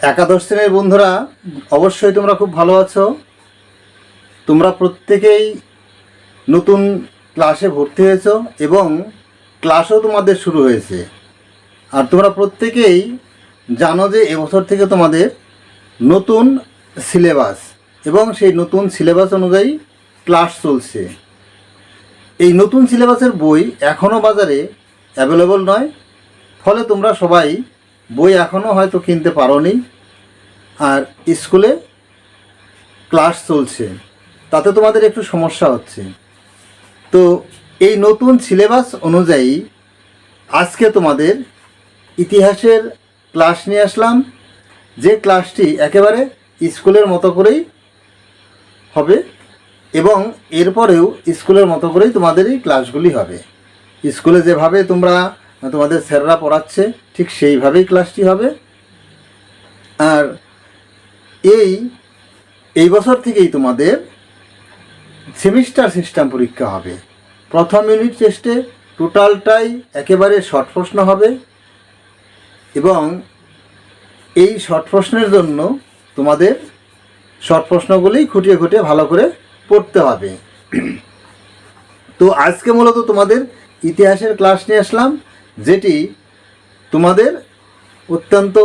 একাদশ শ্রেণীর বন্ধুরা, অবশ্যই তোমরা খুব ভালো আছো। তোমরা প্রত্যেকেই নতুন ক্লাসে ভর্তি হয়েছো এবং ক্লাসও তোমাদের শুরু হয়েছে। আর তোমরা প্রত্যেকেই জানো যে এবছর থেকে তোমাদের নতুন সিলেবাস এবং সেই নতুন সিলেবাস অনুযায়ী ক্লাস চলছে। এই নতুন সিলেবাসের বই এখনও বাজারে অ্যাভেলেবল নয়, ফলে তোমরা সবাই বই এখনও হয়তো কিনতে পারোনি। আর স্কুলে ক্লাস চলছে, তাতে তোমাদের একটু সমস্যা হচ্ছে। তো এই নতুন সিলেবাস অনুযায়ী আজকে তোমাদের ইতিহাসের ক্লাস নিয়ে আসলাম, যে ক্লাসটি একেবারে স্কুলের মতো করেই হবে এবং এরপরেও স্কুলের মতো করেই তোমাদের এই ক্লাসগুলি হবে। স্কুলে যেভাবে তোমাদের স্যাররা পড়াচ্ছে ঠিক সেইভাবেই ক্লাসটি হবে। আর এই বছর থেকেই তোমাদের সেমিস্টার সিস্টেম পরীক্ষা হবে। প্রথম ইউনিট টেস্টে টোটালটাই একেবারে শর্ট প্রশ্ন হবে এবং এই শর্ট প্রশ্নের জন্য তোমাদের শর্ট প্রশ্নগুলি খুঁটিয়ে খুঁটিয়ে ভালো করে পড়তে হবে। তো আজকে মূলত তোমাদের ইতিহাসের ক্লাস নিয়ে আসলাম, যেটি তোমাদের অত্যন্ত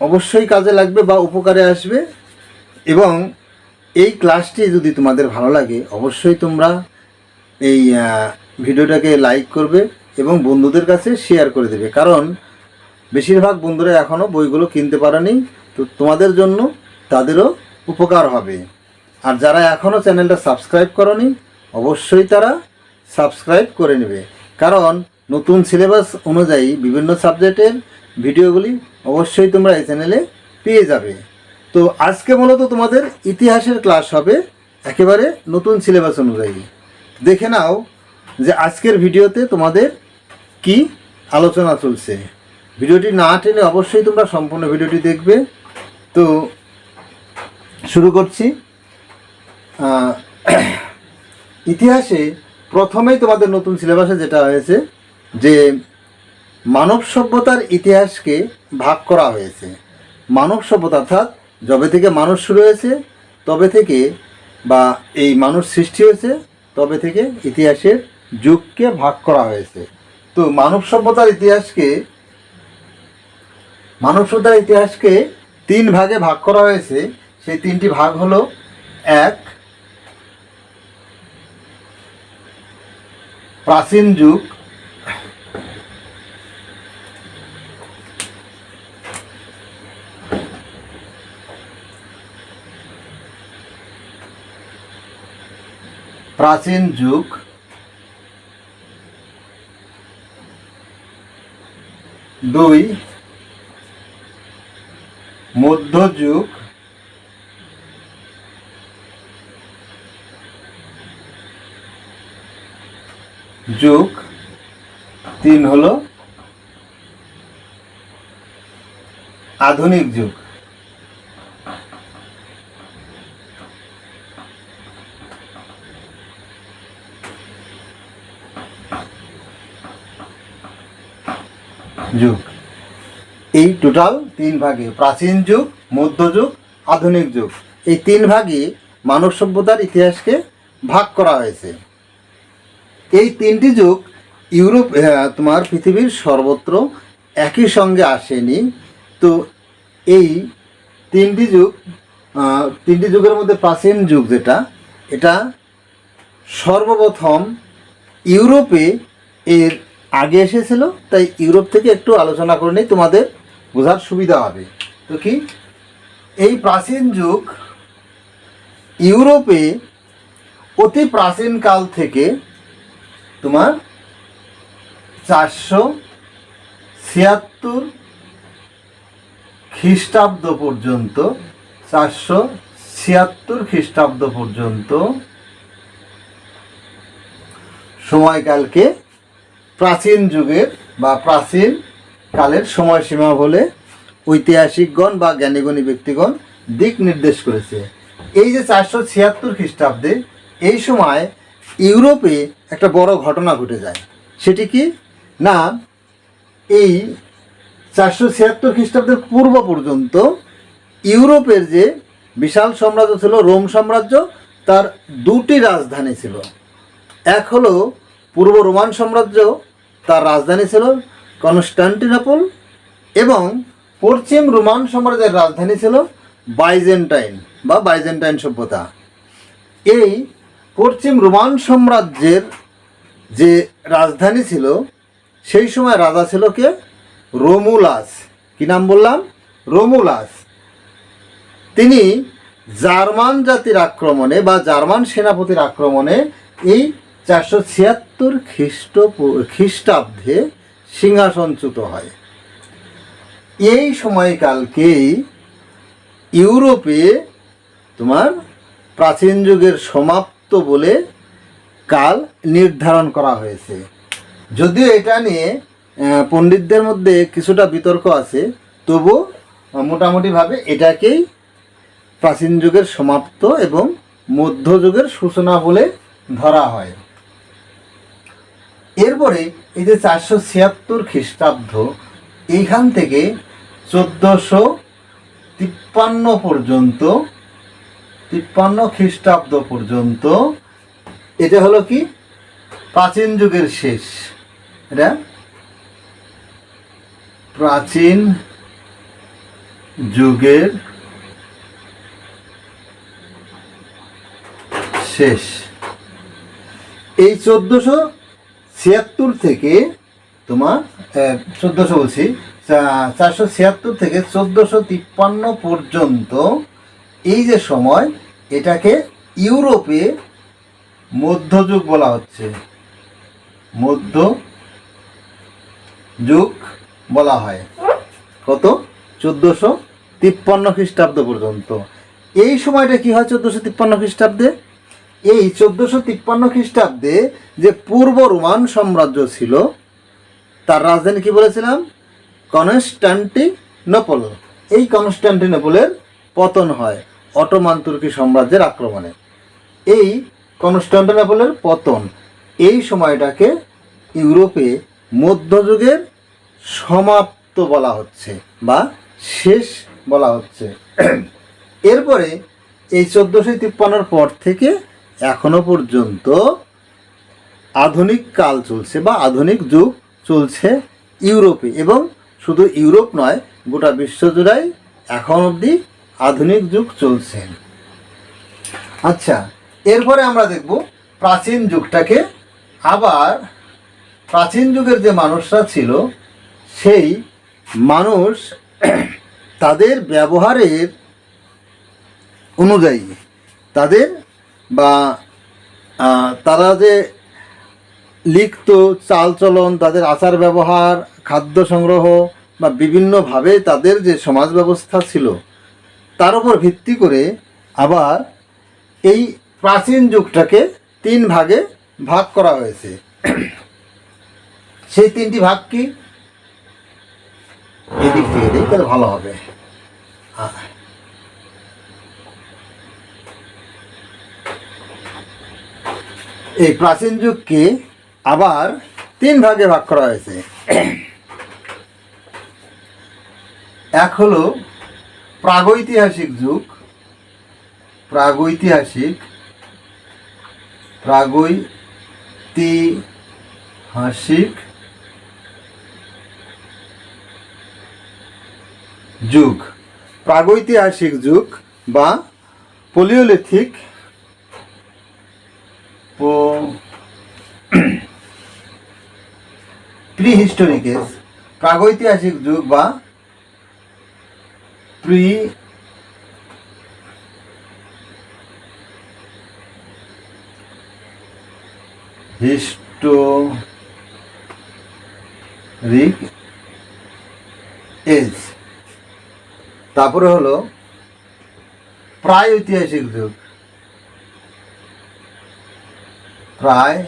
অবশ্যই কাজে লাগবে বা উপকারে আসবে। এবং এই ক্লাসটি যদি তোমাদের ভালো লাগে অবশ্যই তোমরা এই ভিডিওটাকে লাইক করবে এবং বন্ধুদের কাছে শেয়ার করে দেবে, কারণ বেশিরভাগ বন্ধুরা এখনও বইগুলো কিনতে পারেনি। তো তোমাদের জন্য তাদেরও উপকার হবে। আর যারা এখনও চ্যানেলটা সাবস্ক্রাইব করনি অবশ্যই তারা সাবস্ক্রাইব করে নেবে, কারণ নতুন সিলেবাস অনুযায়ী বিভিন্ন সাবজেক্টের ভিডিওগুলি অবশ্যই তোমরা এই চ্যানেলে পেয়ে যাবে। তো আজকে মূলত তোমাদের ইতিহাসের ক্লাস হবে একেবারে নতুন সিলেবাস অনুযায়ী। দেখে নাও যে আজকের ভিডিওতে তোমাদের কি আলোচনা চলছে। ভিডিওটি না টেনে অবশ্যই তোমরা সম্পূর্ণ ভিডিওটি দেখবে। তো শুরু করছি। ইতিহাসে প্রথমেই তোমাদের নতুন সিলেবাসে যেটা হয়েছে যে মানব সভ্যতার ইতিহাসকে ভাগ করা হয়েছে। মানব সভ্যতা অর্থাৎ যবে থেকে মানুষ শুরু হয়েছে তবে থেকে, বা এই মানুষ সৃষ্টি হয়েছে তবে থেকে ইতিহাসের যুগকে ভাগ করা হয়েছে। তো মানব সভ্যতার ইতিহাসকে তিন ভাগে ভাগ করা হয়েছে। সেই তিনটি ভাগ হলো: এক, প্রাচীন যুগ; দুই, মধ্যযুগ; তিন হলো আধুনিক যুগ। এই টোটাল তিন ভাগে, প্রাচীন যুগ, মধ্যযুগ, আধুনিক যুগ, এই তিন ভাগে মানব সভ্যতার ইতিহাসকে ভাগ করা হয়েছে। এই তিনটি যুগ পৃথিবীর সর্বত্র একই সঙ্গে আসেনি। তো এই তিনটি যুগের মধ্যে প্রাচীন যুগ এটা সর্বপ্রথম ইউরোপে এর আগে এসেছিল। তাই ইউরোপ থেকে একটু আলোচনা করে নিই, তোমাদের বোঝার সুবিধা হবে। তো কি, এই প্রাচীন যুগ ইউরোপে অতি প্রাচীন কাল থেকে 476 খ্রিস্টাব্দ পর্যন্ত সময়কালকে প্রাচীন যুগের বা প্রাচীন কালের সময়সীমা বলে ঐতিহাসিকগণ বা জ্ঞানীগুণী ব্যক্তিগণ দিক নির্দেশ করেছে। এই যে 476 খ্রিস্টাব্দে এই সময় ইউরোপে একটা বড় ঘটনা ঘটে যায়। সেটি কি না, এই 476 খ্রিস্টাব্দের পূর্ব পর্যন্ত ইউরোপের যে বিশাল সাম্রাজ্য ছিল রোম সাম্রাজ্য, তার দুটি রাজধানী ছিল। এক হলো পূর্ব রোমান সাম্রাজ্য, তার রাজধানী ছিল কনস্টান্টিনোপল, এবং পশ্চিম রোমান সাম্রাজ্যের রাজধানী ছিল বাইজেন্টাইন বা বাইজেন্টাইন সভ্যতা। এই পশ্চিম রোমান সাম্রাজ্যের যে রাজধানী ছিল সেই সময় রাজা ছিল কে? রোমুলাস। কি নাম বললাম? রোমুলাস। তিনি জার্মান জাতির আক্রমণে বা জার্মান সেনাপতির আক্রমণে এই 476 খ্রিস্টাব্দে সিংহাসনচ্যুত হয়। এই সময়কালকেই ইউরোপে তোমার প্রাচীন যুগের সমাপ্ত বলে কাল নির্ধারণ করা হয়েছে। যদিও এটা নিয়ে পণ্ডিতদের মধ্যে কিছুটা বিতর্ক আছে, তবু মোটামুটিভাবে এটাকেই প্রাচীন যুগের সমাপ্ত এবং মধ্যযুগের সূচনা বলে ধরা হয়। এরপরে এই যে 476 খ্রিস্টাব্দ, এইখান থেকে 1453 পর্যন্ত 53 খ্রিস্টাব্দ পর্যন্ত এটা হলো কি প্রাচীন যুগের শেষ। এটা প্রাচীন যুগের শেষ। এই 1476 থেকে তোমার 476 থেকে 1453 পর্যন্ত এই যে সময়, এটাকে ইউরোপে মধ্যযুগ বলা হচ্ছে। মধ্যযুগ বলা হয়। কত? 1453 খ্রিস্টাব্দ পর্যন্ত। এই সময়টা কি হয় 1453 খ্রিস্টাব্দে? এই 1453 খ্রিস্টাব্দে যে পূর্ব রোমান সাম্রাজ্য ছিল তার রাজধানী কি বলেছিলাম? কনস্টান্টিনোপল। এই কনস্টান্টিনোপলের পতন হয় অটোমান তুর্কি সাম্রাজ্যের আক্রমণে। এই কনস্টান্টিনোপলের পতন, এই সময়টাকে ইউরোপে মধ্যযুগের সমাপ্ত বলা হচ্ছে বা শেষ বলা হচ্ছে। এরপরে এই 1453 পর থেকে এখনো পর্যন্ত আধুনিক কাল চলছে বা আধুনিক যুগ চলছে ইউরোপে, এবং শুধু ইউরোপ নয়, গোটা বিশ্বজুড়াই এখন অবধি আধুনিক যুগ চলছে। আচ্ছা, এরপরে আমরা দেখব প্রাচীন যুগটাকে। আবার প্রাচীন যুগের যে মানুষরা ছিল, সেই মানুষ তাদের ব্যবহারের অনুযায়ী তাদের বা তারা যে লিখত, চালচলন, তাদের আচার ব্যবহার, খাদ্য সংগ্রহ বা বিভিন্নভাবে তাদের যে সমাজ ব্যবস্থা ছিল, তার উপর ভিত্তি করে আবার এই প্রাচীন যুগটাকে 3 ভাগে ভাগ করা হয়েছে। সেই 3টি ভাগ কি? এদিক থেকে দিই তাহলে ভালো হবে। এই প্রাচীন যুগকে আবার 3 ভাগে ভাগ করা হয়েছে। এক হলো প্রাগৈতিহাসিক যুগ। প্রাগৈতিহাসিক যুগ। প্রাগৈতিহাসিক যুগ বা পলিওলিথিক প্রিহিস্টোরিক এজ। প্রাগৈতিহাসিক যুগ বা প্রিহিস্টোরিক এজ। তারপরে হলো প্রায় ঐতিহাসিক যুগ। প্রায়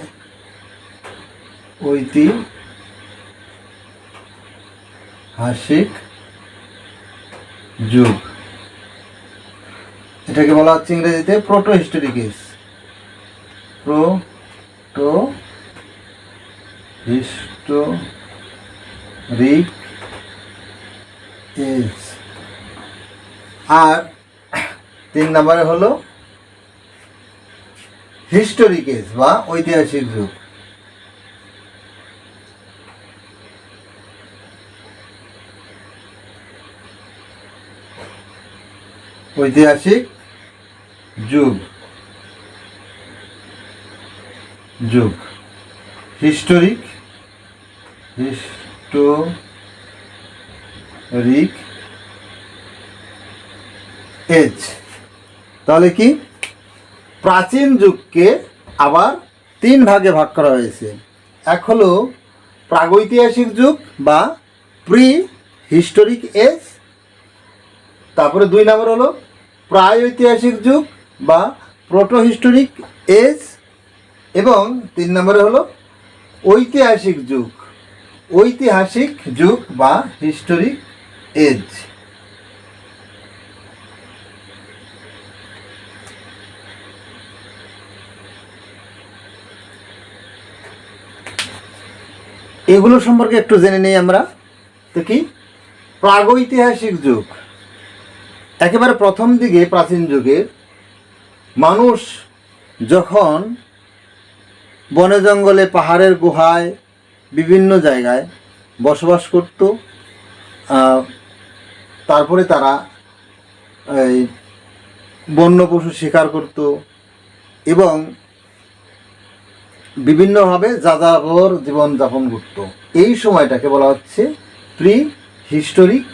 ঐতিহাসিক যুগ, এটাকে বলা হচ্ছে ইংরেজিতে proto historic age. Proto historic age. আর 3 নম্বরে হলো হিস্টোরিক এজ বা ঐতিহাসিক যুগ। ঐতিহাসিক যুগ যুগ হিস্টোরিক এজ। তাহলে কি প্রাচীন যুগকে আবার 3 ভাগে ভাগ করা হয়েছে। এক হলো প্রাগৈতিহাসিক যুগ বা প্রি হিস্টোরিক এজ, তারপরে 2 নম্বর হলো প্রাগৈতিহাসিক যুগ বা প্রোটো হিস্টোরিক এজ, এবং 3 নম্বরে হলো ঐতিহাসিক যুগ বা হিস্টোরিক এজ। এগুলো সম্পর্কে একটু জেনে নেই আমরা। তো কি প্রাগৈতিহাসিক যুগ, একেবারে প্রথম দিকে প্রাচীন যুগে মানুষ যখন বনে জঙ্গলে, পাহাড়ের গুহায়, বিভিন্ন জায়গায় বসবাস করত, তারপরে তারা এই বন্য পশু শিকার করত এবং বিভিন্নভাবে যাযাবর জীবনযাপন করত। এই সময়টাকে বলা হচ্ছে প্রি হিস্টোরিক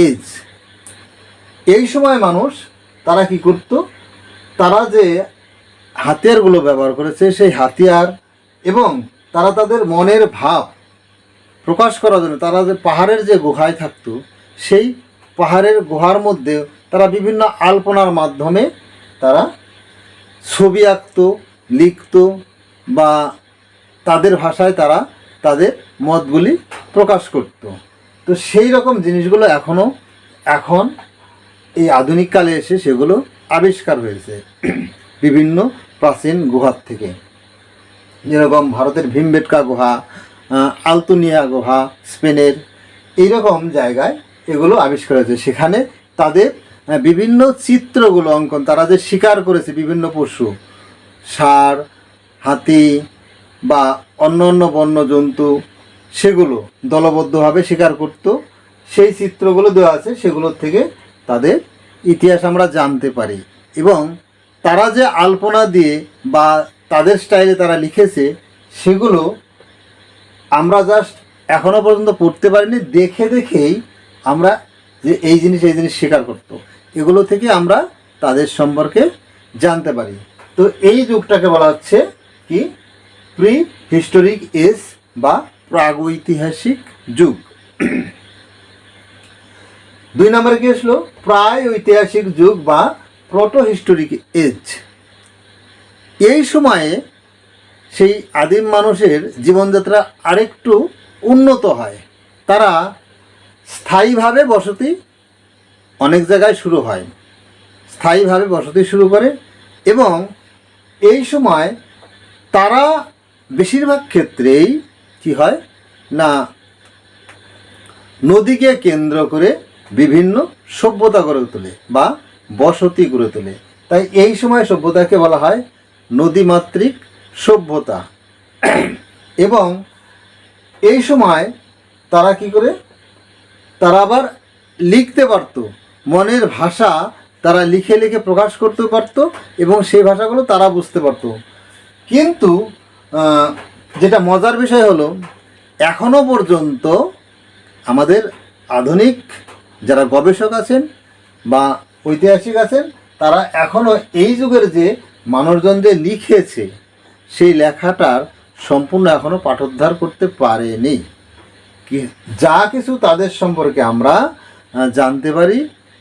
এজ। এই সময় মানুষ তারা কি করত, তারা যে হাতিয়ারগুলো ব্যবহার করেছে সেই হাতিয়ার এবং তারা তাদের মনের ভাব প্রকাশ করার জন্য তারা যে পাহাড়ের যে গুহায় থাকতো, সেই পাহাড়ের গুহার মধ্যে তারা বিভিন্ন আলপনার মাধ্যমে তারা ছবি আঁকতো, লিখতো বা তাদের ভাষায় তারা তাদের মতগুলি প্রকাশ করত। তো সেই রকম জিনিসগুলো এখন এই আধুনিক কালে এসে সেগুলো আবিষ্কার হয়েছে বিভিন্ন প্রাচীন গুহার থেকে। যেরকম ভারতের ভীমবেটকা গুহা, আলতুনিয়া গুহা স্পেনের, এইরকম জায়গায় এগুলো আবিষ্কার হয়েছে। সেখানে তাদের বিভিন্ন চিত্রগুলো অঙ্কন, তারা যে শিকার করেছে বিভিন্ন পশু, ষাঁড়, হাতি বা অন্য অন্য বন্য জন্তু, সেগুলো দলবদ্ধভাবে শিকার করত, সেই চিত্রগুলো দেওয়া আছে। সেগুলোর থেকে তাদের ইতিহাস আমরা জানতে পারি এবং তারা যে আলপনা দিয়ে বা তাদের স্টাইলে তারা লিখেছে সেগুলো আমরা জাস্ট এখনও পর্যন্ত পড়তে পারিনি, দেখে দেখেই আমরা যে এই জিনিস স্বীকার করতো, এগুলো থেকে আমরা তাদের সম্পর্কে জানতে পারি। তো এই যুগটাকে বলা হচ্ছে কি প্রি হিস্টোরিক এজ বা প্রাগৈতিহাসিক যুগ। 2 নম্বরে কি আসলো প্রায় ঐতিহাসিক যুগ বা প্রোটো হিস্টোরিক এজ। এই সময়ে সেই আদিম মানুষের জীবনযাত্রা আরেকটু উন্নত হয়। তারা স্থায়ীভাবে বসতি অনেক জায়গায় শুরু হয়, স্থায়ীভাবে বসতি শুরু করে এবং এই সময় তারা বেশিরভাগ ক্ষেত্রেই কি হয় না নদীকে কেন্দ্র করে বিভিন্ন সভ্যতা গড়ে তোলে বা বসতি গড়ে তোলে। তাই এই সময় সভ্যতাকে বলা হয় নদীমাতৃক সভ্যতা। এবং এই সময় তারা কি করে, তারা আবার লিখতে পারত, মনের ভাষা তারা লিখে লিখে প্রকাশ করতে পারত এবং সেই ভাষাগুলো তারা বুঝতে পারত। কিন্তু যেটা মজার বিষয় হলো এখনও পর্যন্ত আমাদের আধুনিক যারা গবেষক আছেন বা ঐতিহাসিক আছেন, তারা এখনও এই যুগের যে মানুষজন যে লিখেছে সেই লেখাটার সম্পূর্ণ এখনও পাঠোদ্ধার করতে পারেনি। যা কিছু তাদের সম্পর্কে আমরা জানতে পারি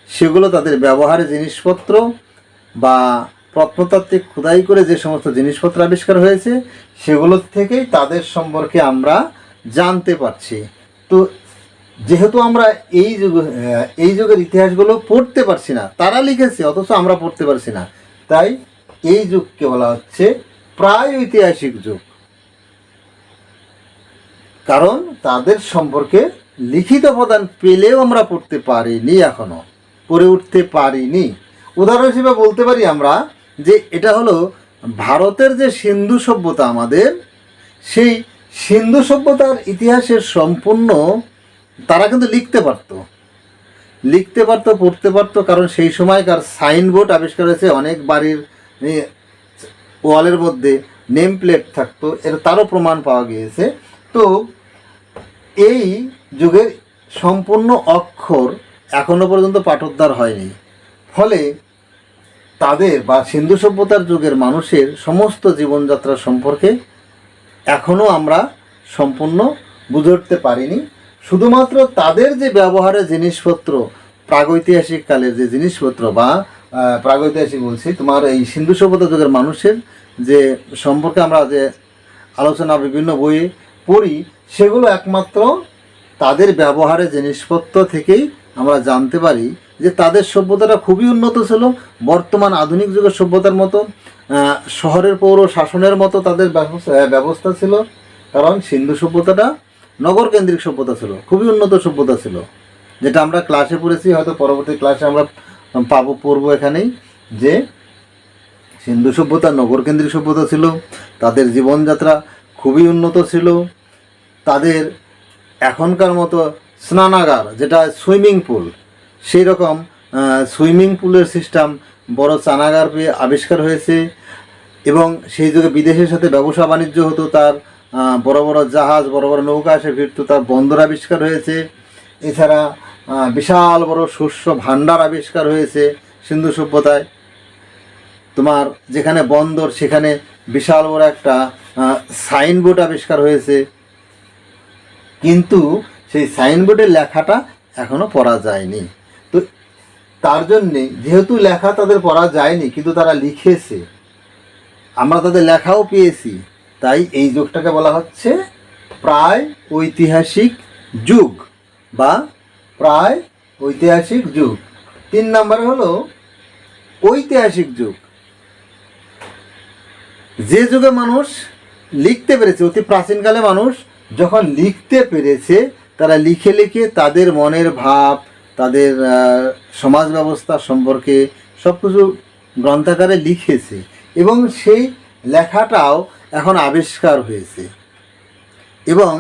সেগুলো তাদের ব্যবহারের জিনিসপত্র বা প্রত্নতাত্ত্বিক খোদাই করে যে সমস্ত জিনিসপত্র আবিষ্কার হয়েছে সেগুলোর থেকেই তাদের সম্পর্কে আমরা জানতে পারছি। তো যেহেতু আমরা এই যুগের ইতিহাসগুলো পড়তে পারছি না, তারা লিখেছে অথচ আমরা পড়তে পারছি না, তাই এই যুগকে বলা হচ্ছে প্রায় ঐতিহাসিক যুগ। কারণ তাদের সম্পর্কে লিখিত উপাদান পেলেও আমরা পড়তে পারিনি, এখনো পড়ে উঠতে পারিনি। উদাহরণ হিসেবে বলতে পারি আমরা যে এটা হলো ভারতের যে সিন্ধু সভ্যতা আমাদের, সেই সিন্ধু সভ্যতার ইতিহাসের সম্পূর্ণ তারা কিন্তু লিখতে পারতো পড়তে পারতো, কারণ সেই সময়কার সাইনবোর্ড আবিষ্কার হয়েছে, অনেক বাড়ির ওয়ালের মধ্যে নেম প্লেট থাকতো, এর তারও প্রমাণ পাওয়া গিয়েছে। তো এই যুগের সম্পূর্ণ অক্ষর এখনো পর্যন্ত পাঠোদ্ধার হয়নি, ফলে তাদের বা সিন্ধু সভ্যতার যুগের মানুষের সমস্ত জীবনযাত্রা সম্পর্কে এখনও আমরা সম্পূর্ণ বুঝে উঠতে পারিনি। শুধুমাত্র তাদের যে ব্যবহারের জিনিসপত্র, প্রাগৈতিহাসিক কালের যে জিনিসপত্র বা প্রাগৈতিহাসিক বলছি, তোমার এই সিন্ধু সভ্যতা যুগের মানুষের যে সম্পর্কে আমরা যে আলোচনা বিভিন্ন বইয়ে পড়ি, সেগুলো একমাত্র তাদের ব্যবহারের জিনিসপত্র থেকেই আমরা জানতে পারি যে তাদের সভ্যতাটা খুবই উন্নত ছিল। বর্তমান আধুনিক যুগের সভ্যতার মতো শহরের পৌর শাসনের মতো তাদের ব্যবস্থা ছিল, কারণ সিন্ধু সভ্যতাটা নগরকেন্দ্রিক সভ্যতা ছিল, খুবই উন্নত সভ্যতা ছিল, যেটা আমরা ক্লাসে পড়েছি, হয়তো পরবর্তী ক্লাসে আমরা পড়বো এখানেই, যে সিন্ধু সভ্যতা নগরকেন্দ্রিক সভ্যতা ছিল, তাদের জীবনযাত্রা খুবই উন্নত ছিল, তাদের এখনকার মতো স্নানাগার যেটা সুইমিং পুল, সেই রকম সুইমিং পুলের সিস্টেম বড় স্নানাগার পেয়ে আবিষ্কার হয়েছে, এবং সেই যুগে বিদেশের সাথে ব্যবসা বাণিজ্য হতো, তার বড় বড় জাহাজ বড় বড় নৌকা এসে ভিড়ত, তার বন্দর আবিষ্কার হয়েছে। এছাড়া বিশাল বড় শস্য ভাণ্ডার আবিষ্কার হয়েছে সিন্ধু সভ্যতায়। তোমার যেখানে বন্দর সেখানে বিশাল বড় একটা সাইনবোর্ড আবিষ্কার হয়েছে, কিন্তু সেই সাইনবোর্ডের লেখাটা এখনও পড়া যায়নি। তো তার জন্যে, যেহেতু লেখা তাদের পড়া যায়নি কিন্তু তারা লিখেছে, আমরা তাদের লেখাও পেয়েছি, তাই এই যুগটাকে বলা হচ্ছে প্রায় ঐতিহাসিক যুগ বা প্রায় ঐতিহাসিক যুগ। 3 নম্বরে হলো ঐতিহাসিক যুগ। যে যুগে মানুষ লিখতে পেরেছে, অতি প্রাচীনকালে মানুষ যখন লিখতে পেরেছে, তারা লিখে লিখে তাদের মনের ভাব, তাদের সমাজ ব্যবস্থা সম্পর্কে সব কিছু গ্রন্থাকারে লিখেছে, এবং সেই লেখাটাও এখন আবিষ্কার হয়েছে, এবং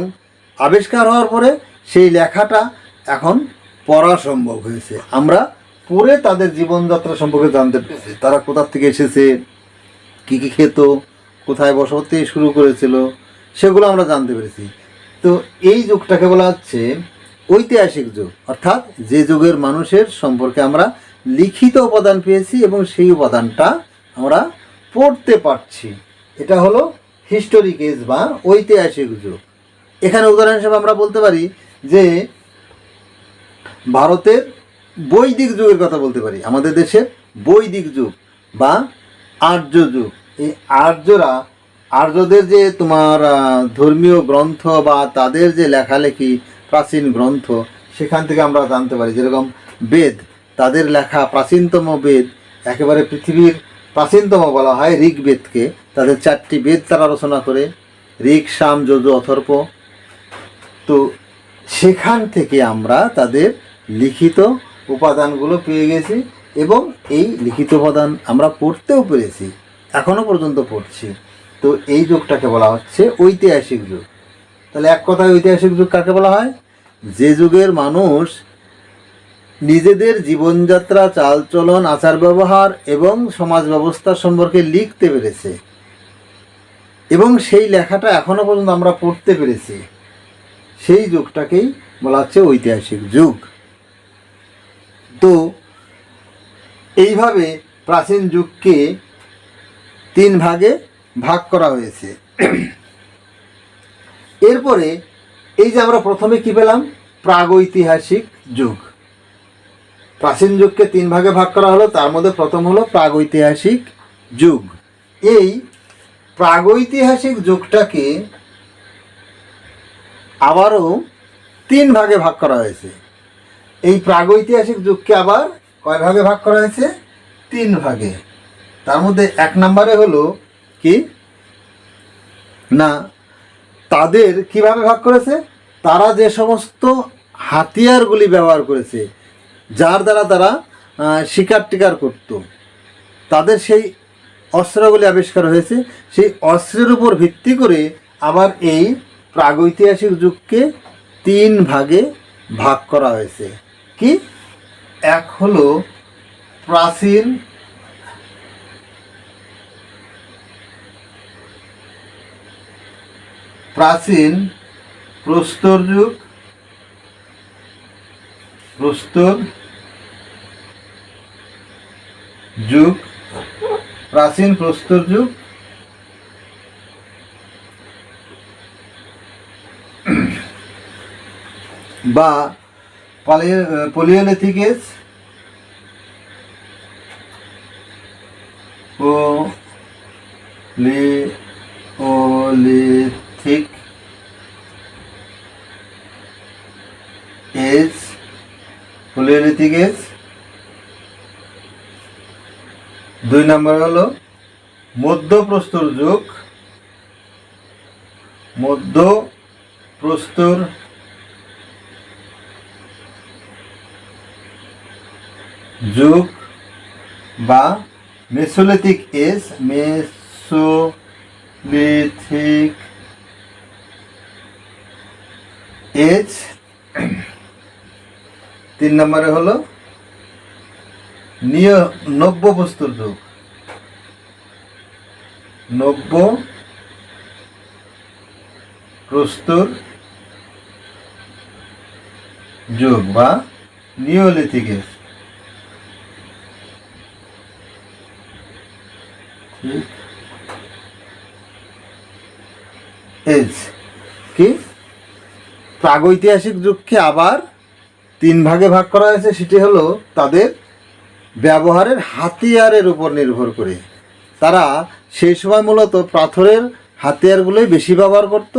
আবিষ্কার হওয়ার পরে সেই লেখাটা এখন পড়া সম্ভব হয়েছে। আমরা পড়ে তাদের জীবনযাত্রা সম্পর্কে জানতে পেরেছি, তারা কোথা থেকে এসেছে, কী কী খেত, কোথায় বসতি শুরু করেছিল, সেগুলো আমরা জানতে পেরেছি। তো এই যুগটাকে বলা হচ্ছে ঐতিহাসিক যুগ, অর্থাৎ যে যুগের মানুষের সম্পর্কে আমরা লিখিত উপাদান পেয়েছি এবং সেই উপাদানটা আমরা পড়তে পারছি, এটা হলো হিস্টোরিক এজ বা ঐতিহাসিক যুগ। এখানে উদাহরণ হিসেবে আমরা বলতে পারি যে ভারতের বৈদিক যুগের কথা বলতে পারি, আমাদের দেশের বৈদিক যুগ বা আর্য যুগ। এই আর্যদের যে তোমার ধর্মীয় গ্রন্থ বা তাদের যে লেখালেখি প্রাচীন গ্রন্থ, সেখান থেকে আমরা জানতে পারি, যেরকম বেদ, তাদের লেখা প্রাচীনতম বেদ, একেবারে পৃথিবীর প্রাচীনতম বলা হয় ঋগ্বেদকে। তাদের 4টি বেদ তারা রচনা করে, ঋক, সাম, যজু, অথর্ব। তো সেখান থেকে আমরা তাদের লিখিত উপাদানগুলো পেয়ে গেছি, এবং এই লিখিত উপাদান আমরা পড়তেও পেরেছি, এখনও পর্যন্ত পড়ছি। তো এই যুগটাকে বলা হচ্ছে ঐতিহাসিক যুগ। তাহলে এক কথায় ঐতিহাসিক যুগ কাকে বলা হয়? যে যুগের মানুষ নিজেদের জীবনযাত্রা, চালচলন, আচার ব্যবহার এবং সমাজ ব্যবস্থা সম্পর্কে লিখতে পেরেছে, এবং সেই লেখাটা এখনও পর্যন্ত আমরা পড়তে পেরেছি, সেই যুগটাকেই বলা হচ্ছে ঐতিহাসিক যুগ। তো এইভাবে প্রাচীন যুগকে 3 ভাগে ভাগ করা হয়েছে। এরপরে এই যে আমরা প্রথমে কি পেলাম, প্রাগৈতিহাসিক যুগ। প্রাচীন যুগকে 3 ভাগে ভাগ করা হলো, তার মধ্যে প্রথম হলো প্রাগৈতিহাসিক যুগ। এই প্রাগৈতিহাসিক যুগটাকে আবারও 3 ভাগে ভাগ করা হয়েছে। এই প্রাগৈতিহাসিক যুগকে আবার কয় ভাগে ভাগ করা হয়েছে? 3 ভাগে। তার মধ্যে 1 নম্বরে হলো কি না, তাদের কিভাবে ভাগ করেছে, তারা যে সমস্ত হাতিয়ারগুলি ব্যবহার করেছে, যার দ্বারা তারা শিকার টিকার করত। তাদের সেই অস্ত্রগুলি আবিষ্কার হয়েছে। সেই অস্ত্রের উপর ভিত্তি করে আবার এই প্রাগৈতিহাসিক যুগকে 3 ভাগে ভাগ করা হয়েছে। কি? এক হলো প্রাচীন প্রস্তর যুগ, প্রাচীন প্রস্তর যুগ, বা পলিওলিথিক এজ, পলিওলিথিক এজ। 2 নম্বর হলো মধ্যপ্রস্তর যুগ বা মেসোলিথিক এজ। 3 নম্বরে হলো নব্যপ্রস্তর যুগ বা নিওলিথিক এজ। কি? প্রাগৈতিহাসিক যুগকে আবার 3 ভাগে ভাগ করা হয়েছে। সেটি হলো তাদের ব্যবহারের হাতিয়ারের উপর নির্ভর করে। তারা সেই সময় মূলত পাথরের হাতিয়ারগুলোই বেশি ব্যবহার করত,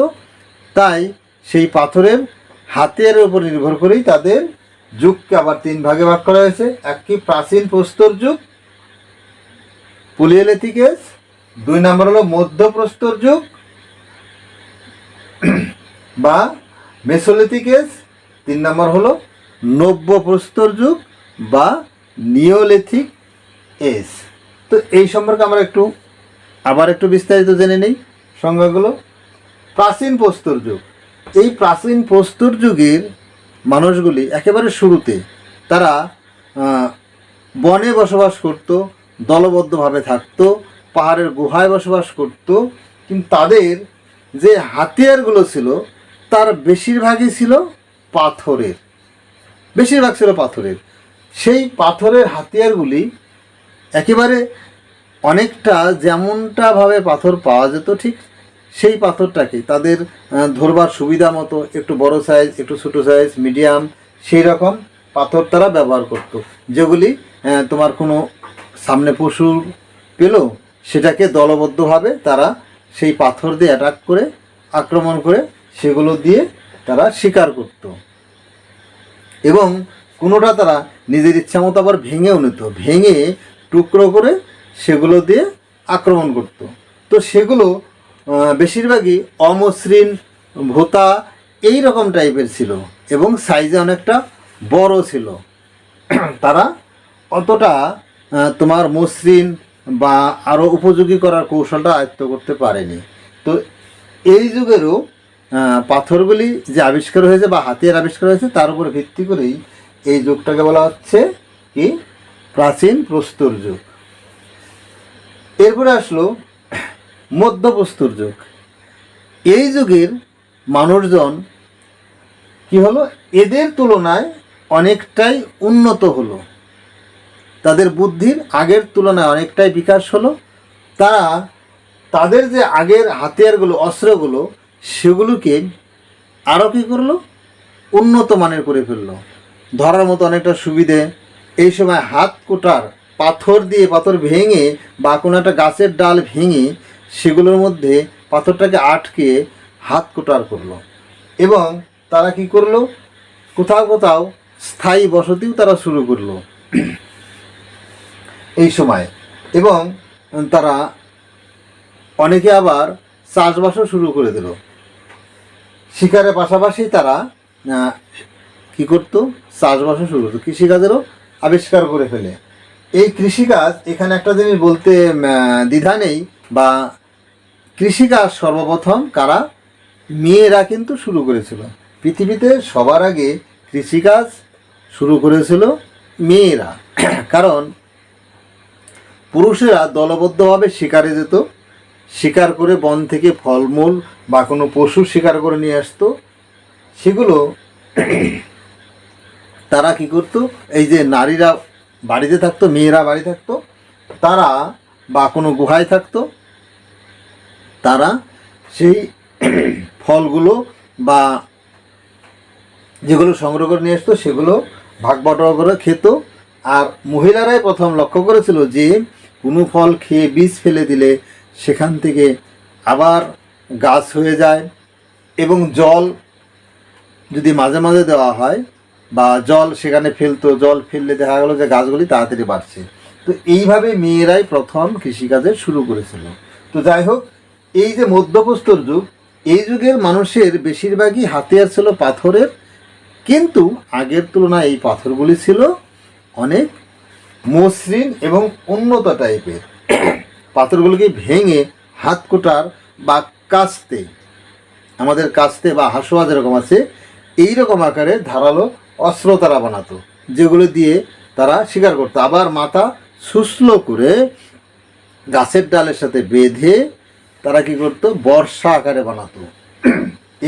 তাই সেই পাথরের হাতিয়ারের উপর নির্ভর করেই তাদের যুগকে আবার 3 ভাগে ভাগ করা হয়েছে। একটি প্রাচীন প্রস্তর যুগ, পলিওলিথিক এজ। 2 নম্বর হলো মধ্যপ্রস্তর যুগ বা মেসোলিথিক এজ। 3 নম্বর হলো নব্যপ্রস্তর যুগ বা নিওলিথিক এজ। তো এই সম্পর্কে আমরা আবার একটু বিস্তারিত জেনে নেই সংজ্ঞাগুলো। প্রাচীন প্রস্তর যুগ। এই প্রাচীন প্রস্তর যুগের মানুষগুলি একেবারে শুরুতে তারা বনে বসবাস করত, দলবদ্ধভাবে থাকতো, পাহাড়ের গুহায় বসবাস করত। কিন্তু তাদের যে হাতিয়ারগুলো ছিল তার বেশিরভাগই ছিল পাথরের, সেই পাথরের হাতিয়ারগুলি একেবারে অনেকটা যেমনটাভাবে পাথর পাওয়া যেত ঠিক সেই পাথরটাকে তাদের ধরবার সুবিধা মতো একটু বড় সাইজ, একটু ছোটো সাইজ, মিডিয়াম, সেই রকম পাথর তারা ব্যবহার করত, যেগুলি তোমার কোনো সামনে পশু পেল সেটাকে দলবদ্ধভাবে তারা সেই পাথর দিয়ে অ্যাটাক করে, আক্রমণ করে সেগুলো দিয়ে তারা শিকার করত। এবং কোনোটা তারা নিজের ইচ্ছা মতো আবার ভেঙেও নিত, ভেঙে টুকরো করে সেগুলো দিয়ে আক্রমণ করত। তো সেগুলো বেশিরভাগই অমসৃণ, ভোঁতা এই রকম টাইপের ছিল এবং সাইজে অনেকটা বড় ছিল। তারা অতটা তোমার মসৃণ বা আরও উপযোগী করার কৌশলটা আয়ত্ত করতে পারেনি। তো এই যুগেরও পাথরগুলি যে আবিষ্কার হয়েছে বা হাতিয়ার আবিষ্কার হয়েছে তার উপর ভিত্তি করেই এই যুগটাকে বলা হচ্ছে কি? প্রাচীন প্রস্তর যুগ। এরপরে আসলো মধ্যপ্রস্তর যুগ। এই যুগের মানুষজন কি হলো? এদের তুলনায় অনেকটাই উন্নত হলো, তাদের বুদ্ধির আগের তুলনায় অনেকটাই বিকাশ হলো। তারা তাদের যে আগের হাতিয়ারগুলো, অস্ত্রগুলো, সেগুলোকে আরও কী করলো? উন্নত মানের করে ফেললো, ধরার মতো অনেকটা সুবিধে। এই সময় হাত কোটার পাথর দিয়ে, পাথর ভেঙে বা কোনো একটা গাছের ডাল ভেঙে সেগুলোর মধ্যে পাথরটাকে আটকে হাত কোটার করলো। এবং তারা কি করলো? কোথাও কোথাও স্থায়ী বসতিও তারা শুরু করলো এই সময়। এবং তারা অনেকে আবার চাষবাসও শুরু করে দিল। শিকারের পাশাপাশি তারা কি কী করতো, চাষবাসও শুরু করতো, কৃষিকাজেরও আবিষ্কার করে ফেলে। এই কৃষিকাজ, এখানে একটা জিনিস বলতে দ্বিধা নেই, বা কৃষিকাজ সর্বপ্রথম কারা, মেয়েরা কিন্তু শুরু করেছিল। পৃথিবীতে সবার আগে কৃষিকাজ শুরু করেছিল মেয়েরা। কারণ পুরুষেরা দলবদ্ধভাবে শিকারে যেত, শিকার করে বন থেকে ফলমূল বা কোনো পশু শিকার করে নিয়ে আসতো, সেগুলো তারা কি করতো, এই যে নারীরা বাড়িতে থাকতো, মেয়েরা বাড়ি থাকতো, তারা বা কোনো গুহায় থাকতো, তারা সেই ফলগুলো বা যেগুলো সংগ্রহ করে নিয়ে আসতো সেগুলো ভাগ বটরা করে খেত। আর মহিলারাই প্রথম লক্ষ্য করেছিল যে কোনো ফল খেয়ে বীজ ফেলে দিলে সেখান থেকে আবার গাছ হয়ে যায়, এবং জল যদি মাঝে মাঝে দেওয়া হয় বা জল সেখানে ফেলতো, জল ফেললে দেখা গেলো যে গাছগুলি তাড়াতাড়ি বাড়ছে। তো এইভাবে মেয়েরাই প্রথম কৃষিকাজে শুরু করেছিল। তো যাই হোক, এই যে মধ্যপ্রস্তর যুগ, এই যুগের মানুষের বেশিরভাগই হাতিয়ার ছিল পাথরের, কিন্তু আগের তুলনায় এই পাথরগুলি ছিল অনেক মসৃণ এবং উন্নত টাইপের। পাথরগুলিকে ভেঙে হাতকুটার বা কাস্তে, আমাদের কাস্তে বা হাসুয়া যেরকম আছে এইরকম আকারে ধারালো অস্ত্র তারা বানাতো, যেগুলো দিয়ে তারা শিকার করতো। আবার মাথা শুষ্লো করে গাছের ডালের সাথে বেঁধে তারা কি করতো, বর্ষা আকারে বানাতো।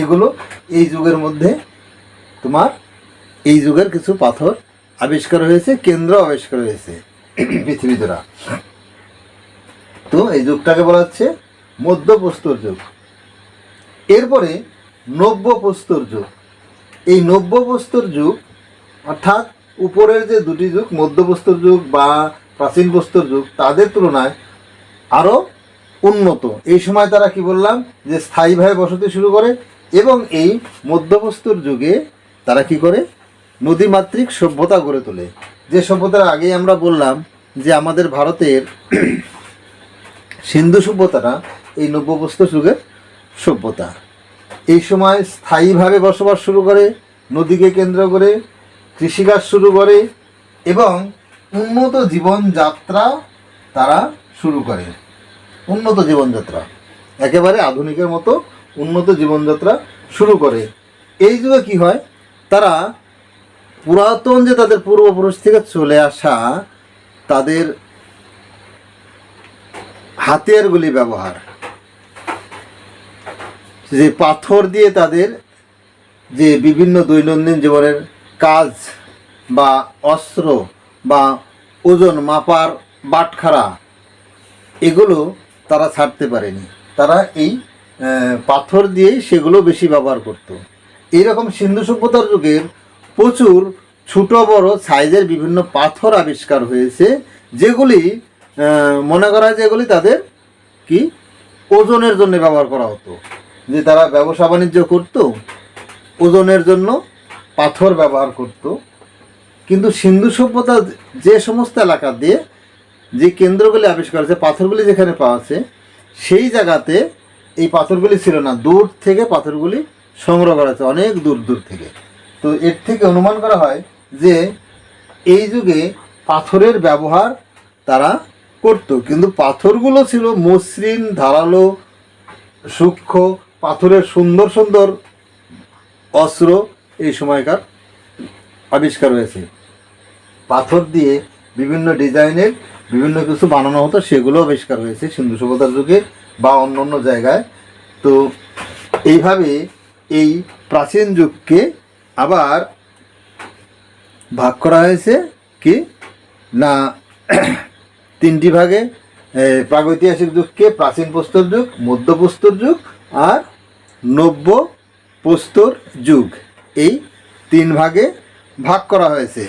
এগুলো এই যুগের মধ্যে তোমার এই যুগের কিছু পাথর আবিষ্কার হয়েছে, কেন্দ্র আবিষ্কার হয়েছে পৃথিবী দ্বারা। তো এই যুগটাকে বলা হচ্ছে মধ্যপ্রস্তর যুগ। এরপরে নব্যপ্রস্তর যুগ। এই নব্যপ্রস্তর যুগ অর্থাৎ উপরের যে দুটি যুগ, মধ্যপ্রস্তর যুগ বা প্রাচীন প্রস্তর যুগ, তাদের তুলনায় আরও উন্নত। এই সময় তারা কি বললাম যে স্থায়ীভাবে বসতি শুরু করে, এবং এই মধ্যপ্রস্তর যুগে তারা কি করে, নদীমাতৃক সভ্যতা গড়ে তোলে। যে সভ্যতার আগেই আমরা বললাম যে আমাদের ভারতের সিন্ধু সভ্যতাটা এই নব্যপ্রস্তর যুগের সভ্যতা। এই সময় স্থায়ীভাবে বসবাস শুরু করে, নদীকে কেন্দ্র করে কৃষিকাজ শুরু করে, এবং উন্নত জীবনযাত্রা তারা শুরু করে। উন্নত জীবনযাত্রা, একেবারে আধুনিকের মতো উন্নত জীবনযাত্রা শুরু করে। এই যুগে কি হয়, তারা পুরাতন যে তাদের পূর্বপুরুষ থেকে চলে আসা তাদের হাতিয়ারগুলি ব্যবহার, যে পাথর দিয়ে তাদের যে বিভিন্ন দৈনন্দিন জীবনের কাজ বা অস্ত্র বা ওজন মাপার বাটখারা, এগুলো তারা ছাড়তে পারেনি। তারা এই পাথর দিয়েই সেগুলো বেশি ব্যবহার করত। এইরকম সিন্ধু সভ্যতার যুগের প্রচুর ছোট বড় সাইজের বিভিন্ন পাথর আবিষ্কার হয়েছে, যেগুলি মনে করা হয় যেগুলি তাদের কি ওজনের জন্য ব্যবহার করা হতো। যে তারা ব্যবসা বাণিজ্য করত, ওজনের জন্য পাথর ব্যবহার করত। কিন্তু সিন্ধু সভ্যতা যে সমস্ত এলাকা দিয়ে যে কেন্দ্রগুলি আবিষ্কার হয়েছে, পাথরগুলি যেখানে পাওয়া আছে, সেই জায়গাতে এই পাথরগুলি ছিল না, দূর থেকে পাথরগুলি সংগ্রহ করা হয়েছে, অনেক দূর দূর থেকে। তো এর থেকে অনুমান করা হয় যে এই যুগে পাথরের ব্যবহার তারা করত, কিন্তু পাথরগুলো ছিল মসৃণ, ধারালো, সূক্ষ্ম, পাথরের সুন্দর সুন্দর অস্ত্র এই সময়কার আবিষ্কার হয়েছে। পাথর দিয়ে বিভিন্ন ডিজাইনের বিভিন্ন কিছু বানানো হতো, সেগুলো আবিষ্কার হয়েছে সিন্ধু সভ্যতার যুগে বা অন্য অন্য জায়গায়। তো এইভাবে এই প্রাচীন যুগকে আবার ভাগ করা হয়েছে কি না তিনটি ভাগে। প্রাগৈতিহাসিক যুগকে প্রাচীন প্রস্তর যুগ, মধ্যপ্রস্তর যুগ আর নব্য প্রস্তর যুগ, এই তিন ভাগে ভাগ করা হয়েছে।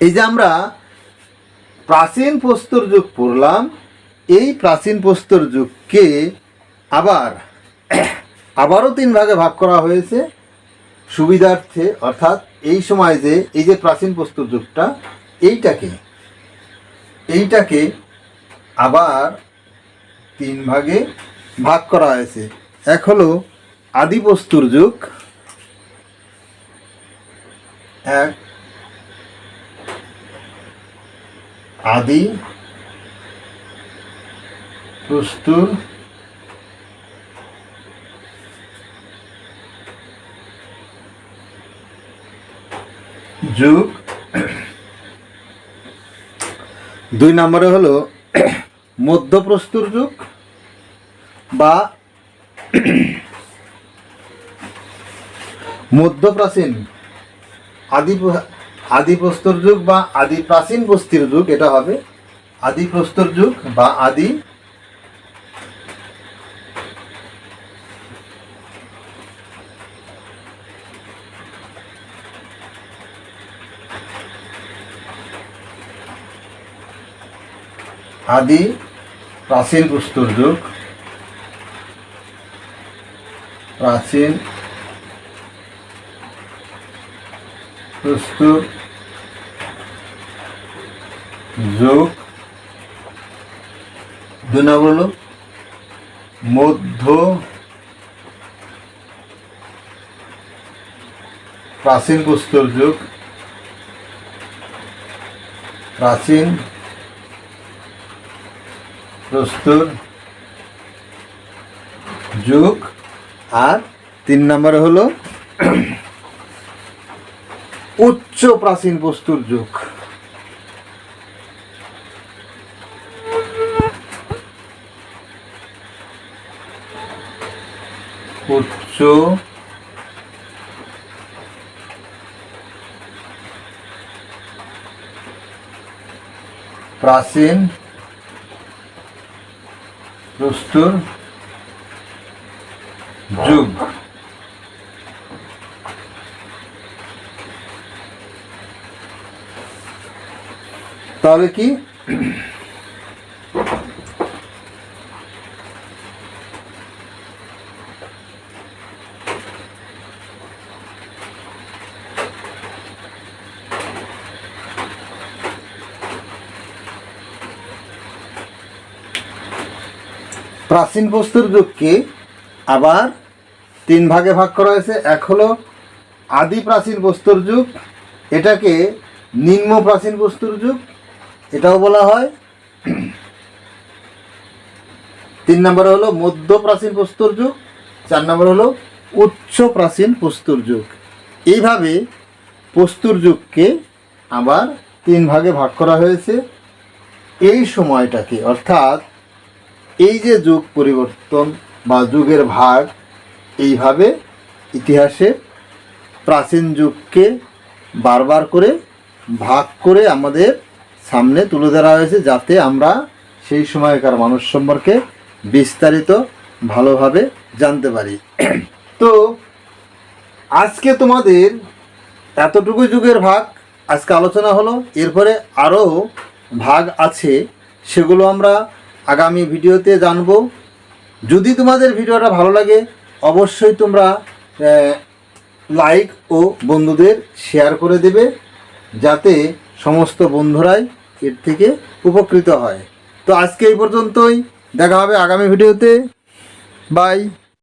এই যে আমরা প্রাচীন প্রস্তর যুগ পড়লাম, এই প্রাচীন প্রস্তর যুগকে আবারও তিন ভাগে ভাগ করা হয়েছে সুবিধার্থে। অর্থাৎ এই সময় যে এই যে প্রাচীন প্রস্তর যুগটা, এইটাকে আবার তিন ভাগে ভাগ করা হয়েছে। এক হলো আদি প্রস্তর যুগ, এক আদি প্রস্তুর যুগ। 2 নম্বরে হলো মধ্যপ্রস্তুর যুগ বা মধ্যপ্রাচীন আদি প্রস্তর যুগ বা আদি প্রাচীন বস্তির যুগ। এটা হবে আদি প্রস্তর যুগ বা আদি প্রাচীন প্রস্তর যুগ। প্রাচীন প্রস্তর যুগ। 2 নম্বর হলো মধ্য প্রাচীন প্রস্তর যুগ। প্রাচীন প্রস্তর যুগ। আর 3 নম্বরে হলো উচ্চ প্রাচীন প্রস্তর যুগ। উচ্চ প্রাচীন প্রস্তর যুগ। তাহলে কি প্রাচীন প্রস্তর যুগকে আবার 3 ভাগে ভাগ করা হয়েছে। এক হলো আদি প্রাচীন প্রস্তর যুগ, এটাকে নিম্ন প্রাচীন প্রস্তর যুগ এটাও বলা হয়। 3 নম্বর হলো মধ্য প্রাচীন প্রস্তর যুগ। 4 নম্বর হলো উচ্চ প্রাচীন প্রস্তর যুগ। এইভাবে প্রস্তর যুগকে আবার 3 ভাগে ভাগ করা হয়েছে। এই সময়টাকে অর্থাৎ এই যে যুগ পরিবর্তন বা যুগের ভাগ, এইভাবে ইতিহাসে প্রাচীন যুগকে বারবার করে ভাগ করে আমাদের সামনে তুলে ধরা হয়েছে, যাতে আমরা সেই সময়কার মানুষ সম্পর্কে বিস্তারিত ভালোভাবে জানতে পারি। তো আজকে তোমাদের এতটুকু যুগের ভাগ আজকে আলোচনা হলো। এরপরে আরও ভাগ আছে, সেগুলো আমরা আগামী ভিডিওতে জানব। যদি তোমাদের ভিডিওটা ভালো লাগে অবশ্যই তোমরা লাইক ও বন্ধুদের শেয়ার করে দেবে, যাতে সমস্ত বন্ধুরাই এর থেকে উপকৃত হয়। তো আজকে এই পর্যন্তই, দেখা হবে আগামী ভিডিওতে। বাই।